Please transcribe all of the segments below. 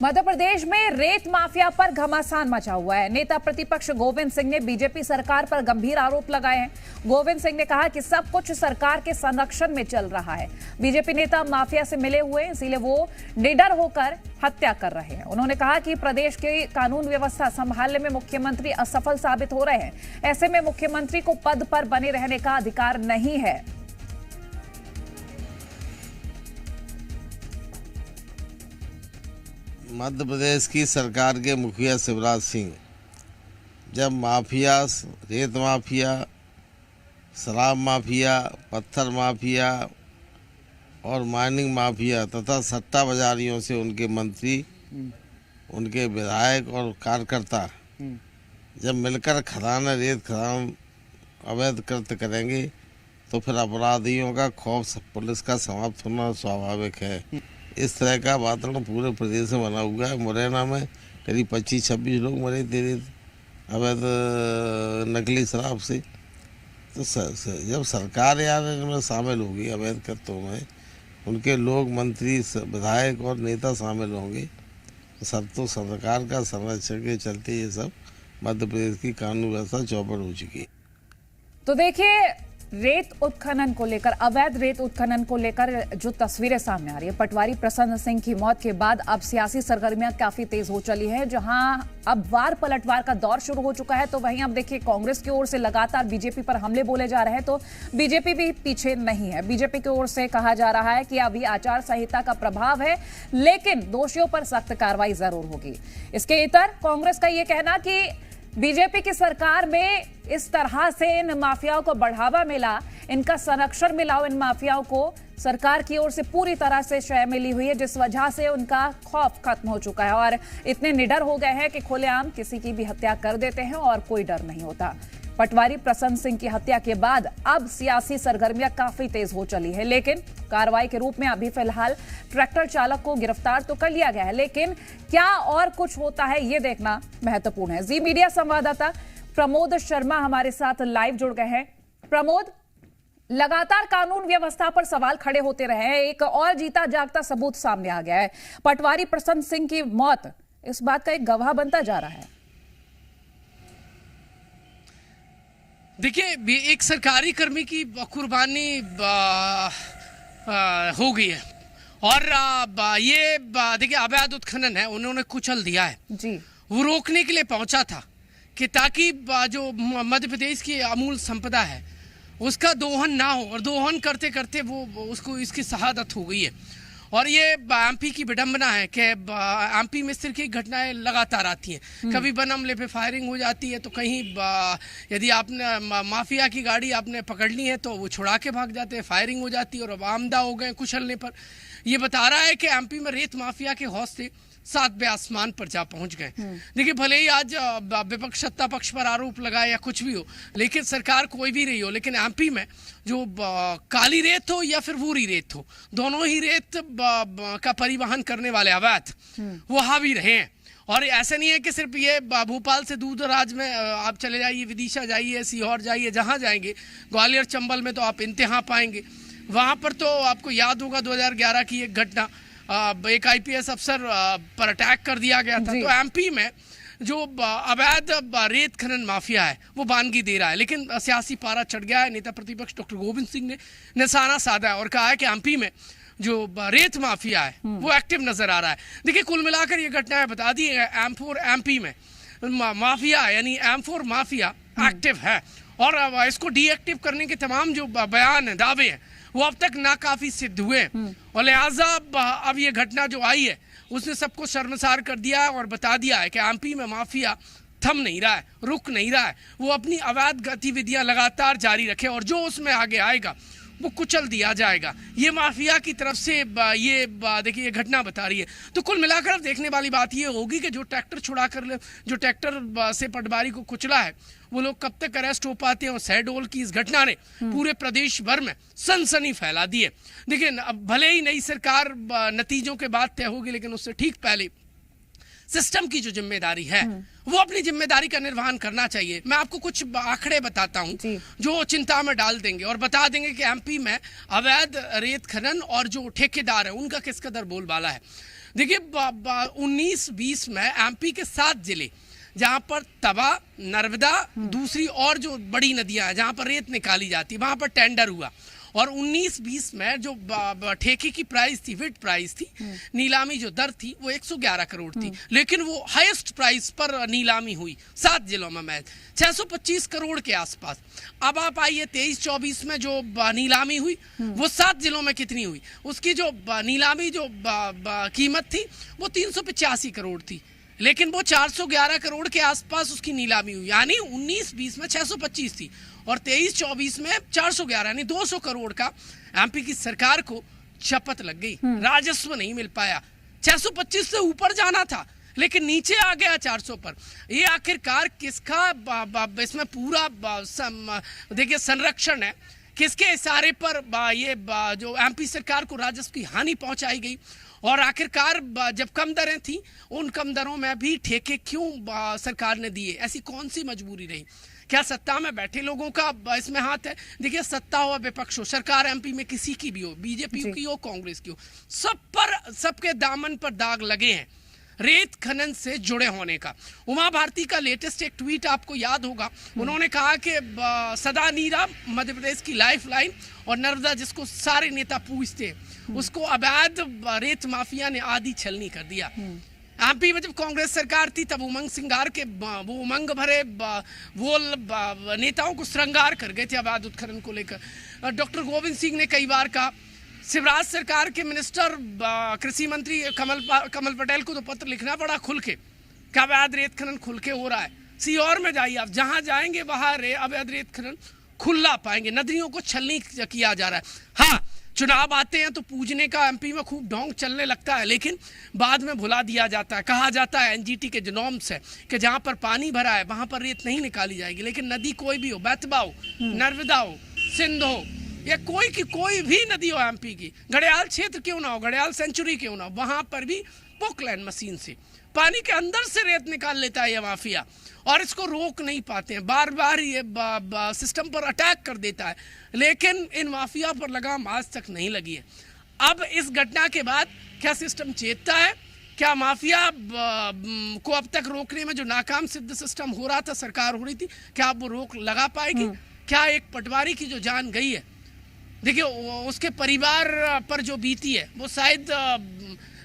मध्य प्रदेश में रेत माफिया पर घमासान मचा हुआ है। नेता प्रतिपक्ष गोविंद सिंह ने बीजेपी सरकार पर गंभीर आरोप लगाए हैं। गोविंद सिंह ने कहा कि सब कुछ सरकार के संरक्षण में चल रहा है। बीजेपी नेता माफिया से मिले हुए हैं, इसीलिए वो निडर होकर हत्या कर रहे हैं। उन्होंने कहा कि प्रदेश की कानून व्यवस्था संभालने में मुख्यमंत्री असफल साबित हो रहे हैं। ऐसे में मुख्यमंत्री को पद पर बने रहने का अधिकार नहीं है। मध्य प्रदेश की सरकार के मुखिया शिवराज सिंह जब माफिया, रेत माफिया, शराब माफिया, पत्थर माफिया और माइनिंग माफिया तथा सट्टा बाजारियों से उनके मंत्री, उनके विधायक और कार्यकर्ता जब मिलकर खदान रेत खदान अवैध कृत्य करेंगे तो फिर अपराधियों का खौफ पुलिस का समाप्त होना स्वाभाविक है। इस तरह का वातावरण पूरे प्रदेश में बना हुआ है। मुरैना में करीब 25-26 लोग मरे थे अवैध नकली शराब से। तो जब सरकार यार इनमें शामिल होगी, अवैध कृत्यों में उनके लोग, मंत्री, विधायक और नेता शामिल होंगे, तो सब तो सरकार का संरक्षण के चलते ये सब मध्य प्रदेश की कानून व्यवस्था चौपट हो चुकी है। तो देखिए, रेत उत्खनन को लेकर, अवैध रेत उत्खनन को लेकर जो तस्वीरें सामने आ रही है, पटवारी प्रसन्न सिंह की मौत के बाद अब सियासी सरगर्मियां काफी तेज हो चली है। जहां अब वार पलटवार का दौर शुरू हो चुका है, तो वहीं अब देखिए कांग्रेस की ओर से लगातार बीजेपी पर हमले बोले जा रहे हैं, तो बीजेपी भी पीछे नहीं है। बीजेपी की ओर से कहा जा रहा है कि अभी आचार संहिता का प्रभाव है, लेकिन दोषियों पर सख्त कार्रवाई जरूर होगी। इसके इतर कांग्रेस का यह कहना कि बीजेपी की सरकार में इस तरह से इन माफियाओं को बढ़ावा मिला, इनका संरक्षण मिला, इन माफियाओं को सरकार की ओर से पूरी तरह से शय मिली हुई है, जिस वजह से उनका खौफ खत्म हो चुका है और इतने निडर हो गए हैं कि खुलेआम किसी की भी हत्या कर देते हैं और कोई डर नहीं होता। पटवारी प्रसन्न सिंह की हत्या के बाद अब सियासी सरगर्मियां काफी तेज हो चली है, लेकिन कार्रवाई के रूप में अभी फिलहाल ट्रैक्टर चालक को गिरफ्तार तो कर लिया गया है, लेकिन क्या और कुछ होता है ये देखना महत्वपूर्ण है। जी मीडिया संवाददाता प्रमोद शर्मा हमारे साथ लाइव जुड़ गए हैं। प्रमोद, लगातार कानून व्यवस्था पर सवाल खड़े होते रहे हैं, एक और जीता जागता सबूत सामने आ गया है। पटवारी प्रसन्न सिंह की मौत इस बात का एक गवाह बनता जा रहा है। देखिए, एक सरकारी कर्मी की कुर्बानी हो गई है और ये देखिए अवैध उत्खनन है, उन्होंने कुचल दिया है जी। वो रोकने के लिए पहुंचा था कि ताकि जो मध्य प्रदेश की अमूल संपदा है उसका दोहन ना हो, और दोहन करते करते वो उसको इसकी शहादत हो गई है। और ये एमपी की विडंबना है कि एमपी में इस तरह की घटनाएं लगातार आती हैं। कभी वन हमले पे फायरिंग हो जाती है, तो कहीं यदि आपने माफिया की गाड़ी आपने पकड़ ली है तो वो छुड़ा के भाग जाते हैं, फायरिंग हो जाती है और अब आमदा हो गए कुचलने पर। ये बता रहा है कि एमपी में रेत माफिया के हौसले 7वें आसमान पर जा पहुंच गए। देखिए, भले ही आज विपक्ष सत्ता पक्ष पर आरोप लगाए या कुछ भी हो, लेकिन सरकार कोई भी रही हो, लेकिन एमपी में जो काली रेत हो या फिर भूरी रेत हो, दोनों ही रेत का परिवहन करने वाले अवैध वो हावी रहे हैं। और ऐसा नहीं है कि सिर्फ ये भोपाल से दूर दराज में आप चले जाइए, विदिशा जाइए, सीहोर जाइए, जहां जाएंगे, ग्वालियर चंबल में तो आप इंतहा पाएंगे। वहां पर तो आपको याद होगा 2011 की एक घटना, एक आईपीएस अफसर पर अटैक कर दिया गया था। तो एमपी में जो अवैध रेत खनन माफिया है वो बानगी दे रहा है, लेकिन सियासी पारा चढ़ गया है। नेता प्रतिपक्ष डॉक्टर गोविंद सिंह ने निशाना साधा है और कहा है कि एमपी में जो रेत माफिया है वो एक्टिव नजर आ रहा है। देखिए, कुल मिलाकर ये घटनाएं बता दी है, एमपी में माफिया यानी M4 माफिया एक्टिव है और इसको डीएक्टिव करने के तमाम जो बयान है, दावे हैं, वो अब तक नाकाफी सिद्ध हुए और लिहाजा अब ये घटना जो आई है उसने सबको शर्मसार कर दिया है और बता दिया है कि एमपी में माफिया थम नहीं रहा है, रुक नहीं रहा है, वो अपनी अवैध गतिविधियां लगातार जारी रखे और जो उसमें आगे आएगा वो कुचल दिया जाएगा। ये माफिया की तरफ से ये देखिए ये घटना बता रही है। तो कुल मिलाकर अब देखने वाली बात ये होगी कि जो ट्रैक्टर छुड़ा कर, जो ट्रैक्टर से पटवारी को कुचला है, वो लोग कब तक अरेस्ट हो पाते हैं। और शहडोल की इस घटना ने पूरे प्रदेश भर में सनसनी फैला दी है। देखिए, अब भले ही नई सरकार नतीजों के बाद तय होगी, लेकिन उससे ठीक पहले सिस्टम की जो जिम्मेदारी है वो अपनी जिम्मेदारी का निर्वहन करना चाहिए। मैं आपको कुछ आंकड़े बताता हूं जो चिंता में डाल देंगे और बता देंगे कि एमपी में अवैध रेत खनन और जो ठेकेदार है उनका किस कदर बोलबाला है। देखिए 19-20 में एमपी के 7 जिले जहां पर तवा, नर्मदा, दूसरी और जो बड़ी नदियां हैं जहां पर रेत निकाली जाती है, वहां पर टेंडर हुआ। और 19-20 में जो ठेके की प्राइस थी, बिड प्राइस थी, नीलामी जो दर थी वो 111 करोड़ थी, लेकिन वो हाईएस्ट प्राइस पर नीलामी हुई 7 जिलों में महज 625 करोड़ के आसपास। अब आप आइए 23-24 में जो नीलामी हुई वो 7 जिलों में कितनी हुई, उसकी जो नीलामी जो कीमत थी वो 385 करोड़ थी, लेकिन वो 411 करोड़ के आसपास उसकी नीलामी हुई। यानी 19-20 में 625 थी और 23-24 में 411, यानी 200 करोड़ का एमपी की सरकार को शपथ लग गई, राजस्व नहीं मिल पाया। 625 से ऊपर जाना था लेकिन नीचे आ गया 400 पर। ये आखिरकार किसका इसमें पूरा देखिए संरक्षण है, किसके इशारे पर ये जो एमपी सरकार को राजस्व की हानि पहुंचाई गई। और आखिरकार जब कम दरें थी, उन कम दरों में भी ठेके क्यों सरकार ने दिए, ऐसी कौन सी मजबूरी रही? क्या सत्ता में बैठे लोगों का इसमें हाथ है? देखिए सत्ता हो, विपक्ष हो, सरकार एमपी में किसी की भी हो, बीजेपी की हो, कांग्रेस की हो, सब पर सबके दामन पर दाग लगे हैं रेत खनन से जुड़े होने का। उमा भारती का लेटेस्ट एक ट्वीट आपको याद होगा, उन्होंने कहा कि सदा नीरा मध्य प्रदेश की लाइफलाइन और नर्मदा जिसको सारे नेता पूछते हैं, उसको अवैध रेत माफिया ने आधी छलनी कर दिया। एमपी में जब कांग्रेस सरकार थी तब उमंग सिंगार के वो उमंग भरे वो नेताओं को श्रृंगार कर गए थे अवैध उत्खनन को लेकर। डॉक्टर गोविंद सिंह ने कई बार कहा, शिवराज सरकार के मिनिस्टर कृषि मंत्री कमल पटेल को तो पत्र लिखना पड़ा खुल के, क्या अवैध रेत खनन खुल के हो रहा है। सीहोर में जाइए आप, जहां जाएंगे वहां अवैध रेत खनन खुला पाएंगे, नदियों को छलनी किया जा रहा है। हाँ, चुनाव आते हैं तो पूजने का एमपी में खूब ढोंग चलने लगता है, लेकिन बाद में भुला दिया जाता है। कहा जाता है एनजीटी के जो नॉर्म्स है कि जहां पर पानी भरा है वहां पर रेत नहीं निकाली जाएगी, लेकिन नदी कोई भी हो, बेतवा हो, नर्मदा हो, सिंध हो, या कोई भी नदी हो एमपी की, घड़ियाल क्षेत्र क्यों ना हो, घड़ियाल सेंचुरी क्यों ना हो, वहां पर भी पोकलैंड मशीन से पानी के अंदर से रेत निकाल लेता है ये माफिया, और इसको रोक नहीं पाते हैं। बार बार ये सिस्टम पर अटैक कर देता है, लेकिन इन माफिया पर लगाम आज तक नहीं लगी है। अब इस घटना के बाद क्या सिस्टम चेतता है? क्या माफिया को अब तक रोकने में जो नाकाम सिद्ध सिस्टम हो रहा था, सरकार हो रही थी, क्या अब वो रोक लगा पाएगी? क्या एक पटवारी की जो जान गई है, देखिए उसके परिवार पर जो बीती है वो शायद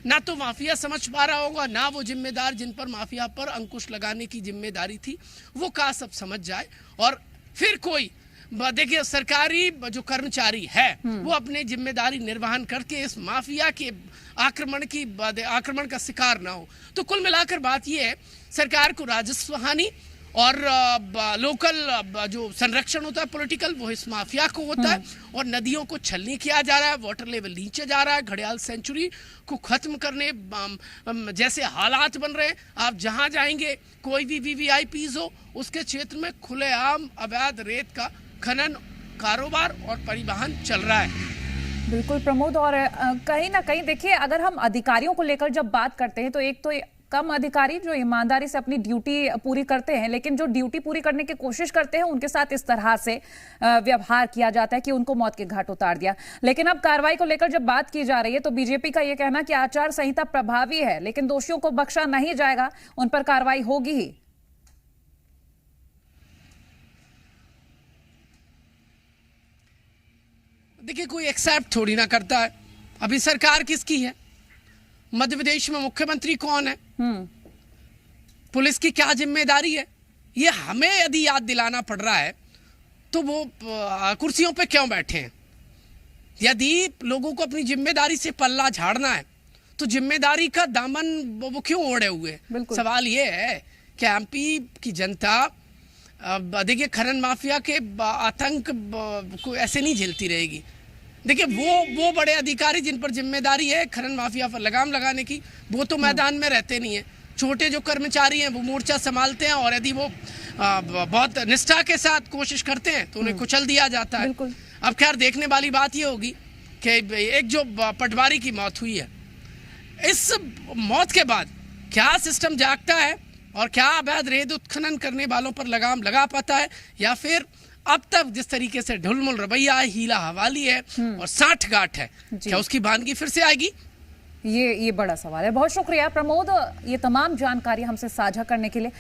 ना तो माफिया समझ पा रहा होगा, ना वो जिम्मेदार जिन पर माफिया पर अंकुश लगाने की जिम्मेदारी थी वो का सब समझ जाए, और फिर कोई देखिए सरकारी जो कर्मचारी है वो अपने जिम्मेदारी निर्वहन करके इस माफिया के आक्रमण का शिकार ना हो। तो कुल मिलाकर बात ये है, सरकार को राजस्व हानि और लोकल जो संरक्षण होता है पॉलिटिकल, वो इस माफिया को होता है, और नदियों को छलनी किया जा रहा है, वाटर लेवल नीचे जा रहा है, घड़ियाल सेंचुरी को खत्म करने जैसे हालात बन रहे हैं। आप जहां जाएंगे कोई भी वीवीआईपीज हो, उसके क्षेत्र में खुलेआम अवैध रेत का खनन, कारोबार और परिवहन चल रहा है। बिल्कुल प्रमोद, और कहीं ना कहीं देखिए अगर हम अधिकारियों को लेकर जब बात करते हैं तो एक तो कम अधिकारी जो ईमानदारी से अपनी ड्यूटी पूरी करते हैं, लेकिन जो ड्यूटी पूरी करने की कोशिश करते हैं उनके साथ इस तरह से व्यवहार किया जाता है कि उनको मौत के घाट उतार दिया। लेकिन अब कार्रवाई को लेकर जब बात की जा रही है तो बीजेपी का यह कहना कि आचार संहिता प्रभावी है, लेकिन दोषियों को बख्शा नहीं जाएगा, उन पर कार्रवाई होगी ही। देखिए कोई एक्सेप्ट थोड़ी ना करता है। अभी सरकार किसकी है? मध्य प्रदेश में मुख्यमंत्री कौन है? पुलिस की क्या जिम्मेदारी है? ये हमें यदि याद दिलाना पड़ रहा है तो वो कुर्सियों पे क्यों बैठे हैं? यदि लोगों को अपनी जिम्मेदारी से पल्ला झाड़ना है तो जिम्मेदारी का दामन वो क्यों ओढ़े हुए हैं? सवाल ये है कि एमपी की जनता देखिए खनन माफिया के आतंक को ऐसे नहीं झेलती रहेगी। देखिए वो बड़े अधिकारी जिन पर जिम्मेदारी है खनन माफिया पर लगाम लगाने की, वो तो मैदान में रहते नहीं है। छोटे जो कर्मचारी हैं वो मोर्चा संभालते हैं, और यदि वो बहुत निष्ठा के साथ कोशिश करते हैं तो उन्हें कुचल दिया जाता है। अब खैर देखने वाली बात ये होगी कि एक जो पटवारी की मौत हुई है, इस मौत के बाद क्या सिस्टम जागता है और क्या अवैध रेत उत्खनन करने वालों पर लगाम लगा पाता है, या फिर अब तक जिस तरीके से ढुलमुल रवैया है, हीला हवाली है और साठ गांठ है, क्या उसकी बानगी फिर से आएगी? ये बड़ा सवाल है। बहुत शुक्रिया प्रमोद, ये तमाम जानकारी हमसे साझा करने के लिए।